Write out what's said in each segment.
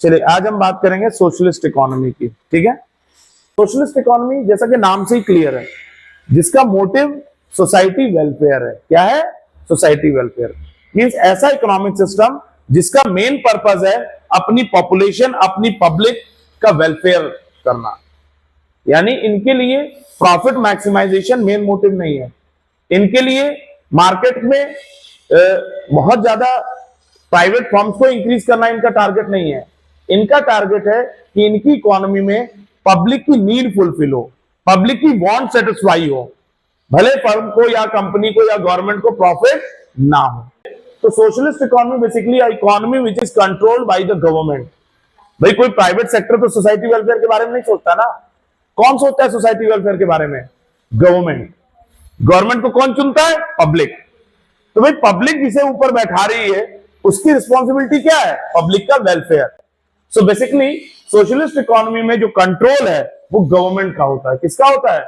चलिए आज हम बात करेंगे सोशलिस्ट इकोनॉमी की। ठीक है, सोशलिस्ट इकोनॉमी जैसा कि नाम से ही क्लियर है, जिसका मोटिव सोसाइटी वेलफेयर है। क्या है? सोसाइटी वेलफेयर मींस ऐसा इकोनॉमिक सिस्टम जिसका मेन पर्पस है अपनी पॉपुलेशन, अपनी पब्लिक का वेलफेयर करना। यानी इनके लिए प्रॉफिट मैक्सिमाइजेशन मेन मोटिव नहीं है। इनके लिए मार्केट में बहुत ज्यादा प्राइवेट फर्म्स को इंक्रीज करना इनका टारगेट नहीं है। इनका टारगेट है कि इनकी इकोनॉमी में पब्लिक की नीड फुलफिल हो, पब्लिक की वांट सेटिस्फाई हो, भले फर्म को या कंपनी को या गवर्नमेंट को प्रॉफिट ना हो। तो socialist economy basically economy which is controlled by the government. भाई कोई प्राइवेट सेक्टर तो सोसाइटी वेलफेयर के बारे में नहीं सोचता ना। कौन सोचता है सोसाइटी वेलफेयर के बारे में? गवर्नमेंट। गवर्नमेंट को कौन चुनता है? पब्लिक। तो भाई पब्लिक जिसे ऊपर बैठा रही है उसकी रिस्पॉन्सिबिलिटी क्या है? पब्लिक का welfare. So basically socialist economy में जो कंट्रोल है वो गवर्नमेंट का होता है। किसका होता है?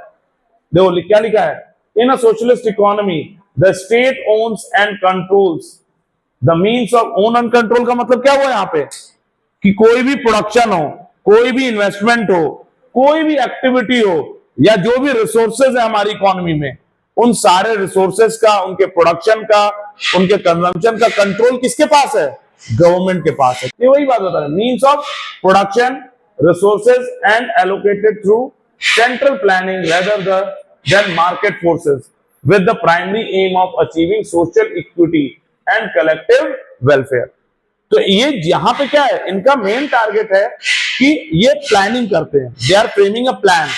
देखो क्या लिखा है, in a socialist economy the state owns and controls the means of own and control. का मतलब क्या हुआ यहां पे कि कोई भी प्रोडक्शन हो, कोई भी इन्वेस्टमेंट हो, कोई भी एक्टिविटी हो, या जो भी रिसोर्सेज है हमारी इकोनॉमी में, उन सारे रिसोर्सेज का, उनके प्रोडक्शन का, उनके कंजम्पशन का कंट्रोल किसके पास है? गवर्नमेंट के पास है। ये वही बात बता रहा है, means of production, resources and allocated through central planning rather than market forces with the primary aim of achieving social equity and collective welfare. तो ये यहां पे क्या है, इनका मेन टारगेट है कि ये प्लानिंग करते हैं, they are framing a plan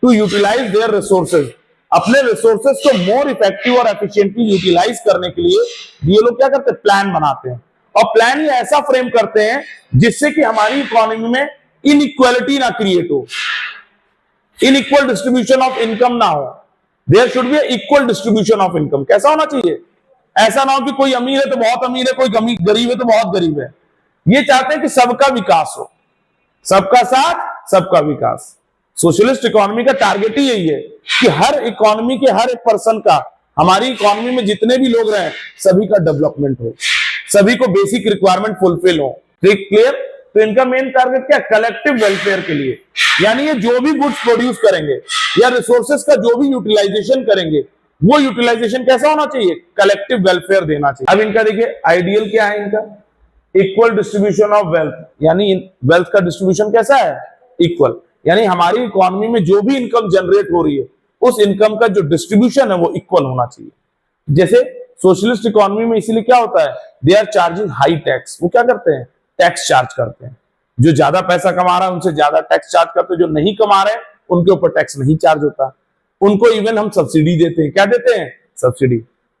to utilize their resources. अपने रिसोर्सेज को मोर इफेक्टिव और एफिशिएंटली यूटिलाइज करने के लिए ये लोग क्या करते हैं? प्लान बनाते हैं। और प्लान ये ऐसा फ्रेम करते हैं जिससे कि हमारी इकोनॉमी में इनइक्वालिटी ना क्रिएट हो, इनइक्वल डिस्ट्रीब्यूशन ऑफ इनकम ना हो। There should be equal distribution of income. कैसा होना चाहिए? ऐसा ना हो कि कोई अमीर है तो बहुत अमीर है, कोई गरीब है तो बहुत गरीब है। ये चाहते हैं कि सबका विकास हो, सबका साथ सबका विकास। सोशलिस्ट इकोनॉमी का टारगेट ही यही है कि हर इकोनॉमी के हर एक पर्सन का, हमारी इकोनॉमी में जितने भी लोग रहे सभी का डेवलपमेंट हो, सभी को बेसिक रिक्वायरमेंट फुलफिल हो। क्लियर? तो इनका मेन टारगेट क्या? कलेक्टिव वेलफेयर के लिए। यानी ये जो भी गुड्स प्रोड्यूस करेंगे या रिसोर्सेज का जो भी यूटिलाइजेशन करेंगे, वो यूटिलाइजेशन कैसा होना चाहिए? कलेक्टिव वेलफेयर देना चाहिए। अब इनका देखिए आइडियल क्या है इनका? Equal distribution of wealth. यानी वेल्थ का डिस्ट्रीब्यूशन कैसा है? इक्वल। यानी हमारी इकोनॉमी में जो भी इनकम जनरेट हो रही है उस इनकम का जो डिस्ट्रीब्यूशन है वो इक्वल होना चाहिए। जैसे सोशलिस्ट इकोनॉमी में इसीलिए क्या होता है, they are charging high tax. वो क्या करते हैं? टैक्स चार्ज करते हैं। जो ज्यादा पैसा कमा रहा है उनसे ज्यादा टैक्स चार्ज करते हैं, जो नहीं कमा रहे उनके ऊपर टैक्स नहीं चार्ज होता। उनको इवन हम सब्सिडी देते हैं। क्या देते हैं? सब्सिडी।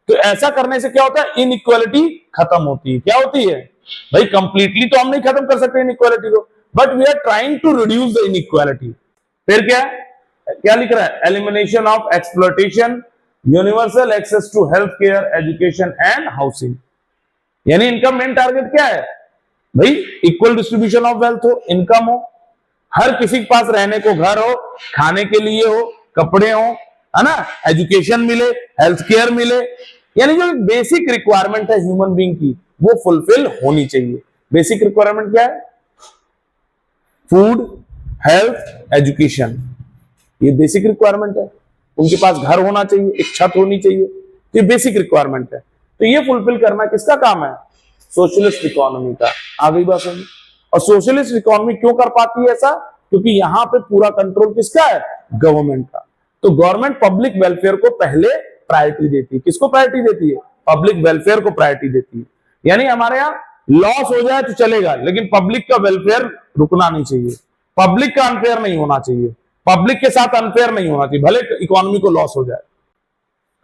तो ऐसा करने से क्या होता है? इनइक्वालिटी खत्म होती है। क्या होती है भाई? कंप्लीटली तो हम नहीं खत्म कर सकते इनइक्वालिटी को, but we are trying to reduce the inequality. फिर क्या लिख रहा है? Elimination of exploitation, universal access to health care, education and housing. यानी इनका मेन टारगेट क्या है भाई? इक्वल डिस्ट्रीब्यूशन ऑफ वेल्थ हो, इनकम हो, हर किसी के पास रहने को घर हो, खाने के लिए हो, कपड़े हो, है ना, एजुकेशन मिले, हेल्थ केयर मिले। यानी जो बेसिक रिक्वायरमेंट है ह्यूमन बीइंग की वो फुलफिल होनी चाहिए। बेसिक रिक्वायरमेंट क्या है? फूड, हेल्थ, एजुकेशन, ये बेसिक रिक्वायरमेंट है। उनके पास घर होना चाहिए, एक छत होनी चाहिए, ये बेसिक रिक्वायरमेंट है। तो ये फुलफिल करना किसका काम है? सोशलिस्ट इकोनॉमी का। आ गई बात समझ? और सोशलिस्ट इकोनॉमी क्यों कर पाती है ऐसा? क्योंकि यहां पे पूरा कंट्रोल किसका है? गवर्नमेंट का। तो गवर्नमेंट पब्लिक वेलफेयर को पहले प्रायोरिटी देती है। किसको प्रायोरिटी देती है? पब्लिक वेलफेयर को प्रायोरिटी देती है। यानी हमारे यहां लॉस हो जाए तो चलेगा, लेकिन पब्लिक का वेलफेयर रुकना नहीं चाहिए, पब्लिक का अनफेयर नहीं होना चाहिए, पब्लिक के साथ अनफेयर नहीं होना चाहिए, भले इकोनॉमी को लॉस हो जाए।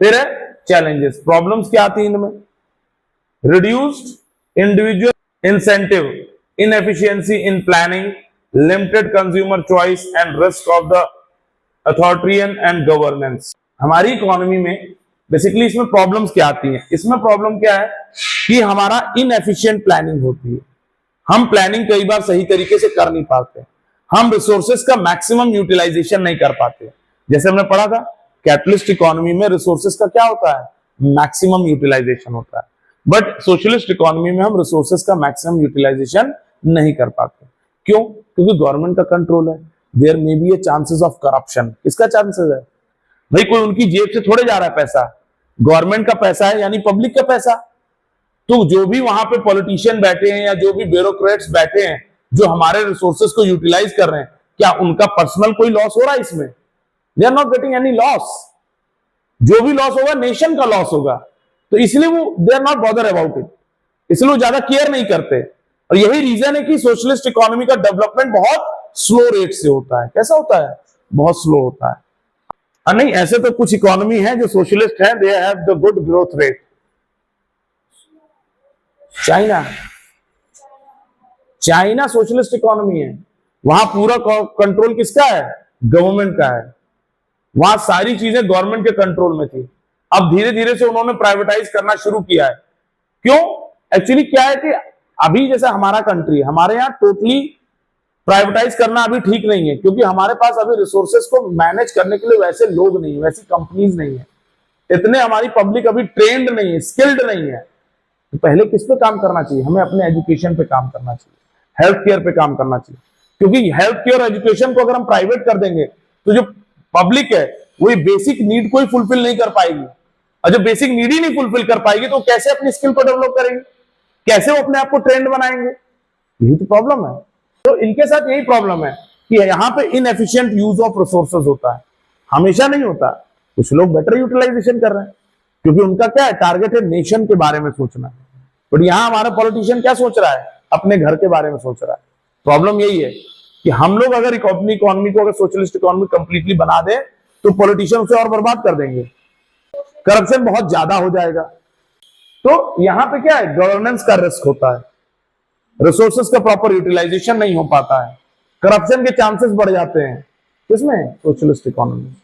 फिर है चैलेंजेस, प्रॉब्लम्स क्या आती है इनमें? Reduced individual incentive, inefficiency in planning, limited consumer choice and risk of the authoritarian and governance. हमारी इकोनॉमी में बेसिकली इसमें प्रॉब्लम्स क्या आती हैं? इसमें प्रॉब्लम क्या है कि हमारा इनएफिशिएंट प्लानिंग होती है। हम प्लानिंग कई बार सही तरीके से कर नहीं पाते, हम रिसोर्सेस का मैक्सिमम यूटिलाइजेशन नहीं कर पाते। जैसे हमने पढ़ा था कैपिटलिस्ट इकोनॉमी में रिसोर्सेज का क्या होता है, मैक्सिमम यूटिलाइजेशन होता है, बट सोशलिस्ट इकोनॉमी में हम रिसोर्सेज का मैक्सिमम यूटिलाइजेशन नहीं कर पाते। क्यों? क्योंकि गवर्नमेंट का कंट्रोल है, there may be a chances of corruption. किसका चांसेस है भाई? कोई उनकी जेब से थोड़े जा रहा है पैसा, गवर्नमेंट का पैसा है, यानी पब्लिक का पैसा। तो जो भी वहां पे पॉलिटिशियन बैठे हैं या जो भी ब्यूरोक्रेट्स बैठे हैं जो हमारे रिसोर्सेज को यूटिलाइज कर रहे हैं, क्या उनका पर्सनल कोई लॉस हो रहा है इसमें? They are not getting any loss. जो भी लॉस होगा नेशन का लॉस होगा, तो इसलिए वो they are not bother about it, इसलिए वो ज्यादा केयर नहीं करते। और यही रीजन है कि सोशलिस्ट इकोनॉमी का डेवलपमेंट बहुत स्लो रेट से होता है। कैसा होता है? बहुत स्लो होता है। नहीं, ऐसे तो कुछ इकोनॉमी है जो सोशलिस्ट है, they have the good growth rate. China socialist economy है, वहां पूरा कंट्रोल किसका है? गवर्नमेंट का है। वहां सारी चीजें गवर्नमेंट के कंट्रोल में थी, अब धीरे धीरे से उन्होंने प्राइवेटाइज करना शुरू किया है। क्यों? एक्चुअली क्या है कि अभी जैसे हमारा कंट्री, हमारे यहाँ टोटली प्राइवेटाइज करना अभी ठीक नहीं है, क्योंकि हमारे पास अभी रिसोर्सेज को मैनेज करने के लिए वैसे लोग नहीं है, वैसी कंपनीज नहीं है, इतने हमारी पब्लिक अभी ट्रेंड नहीं है, स्किल्ड नहीं है। तो पहले किस पे काम करना चाहिए? हमें अपने एजुकेशन पे काम करना चाहिए, हेल्थ केयर पे काम करना चाहिए, क्योंकि हेल्थ केयर एजुकेशन को अगर हम प्राइवेट कर देंगे तो जो पब्लिक है वही बेसिक नीड को ही फुलफिल नहीं कर पाएगी, और जब बेसिक नीड ही नहीं फुलफिल कर पाएगी तो कैसे अपनी स्किल को डेवलप करेंगे, कैसे वो अपने आप को ट्रेंड बनाएंगे? यही तो प्रॉब्लम है। तो इनके साथ यही प्रॉब्लम है कि यहाँ पे इनएफिशिएंट यूज ऑफ रिसोर्सेज होता है, हमेशा नहीं होता। कुछ लोग बेटर यूटिलाइजेशन कर रहे हैं क्योंकि उनका क्या है, टारगेट है नेशन के बारे में सोचना। बट यहाँ हमारा पॉलिटिशियन क्या सोच रहा है? अपने घर के बारे में सोच रहा है। प्रॉब्लम यही है कि हम लोग अगर अपनी इकोनॉमी को अगर सोशलिस्ट इकोनॉमी कंप्लीटली बना दे तो पॉलिटिशियन उसे और बर्बाद कर देंगे, करप्शन बहुत ज्यादा हो जाएगा। तो यहाँ पे क्या है, गवर्नेंस का रिस्क होता है, रिसोर्सेज का प्रॉपर यूटिलाइजेशन नहीं हो पाता है, करप्शन के चांसेस बढ़ जाते हैं। किसमें? Socialist economy.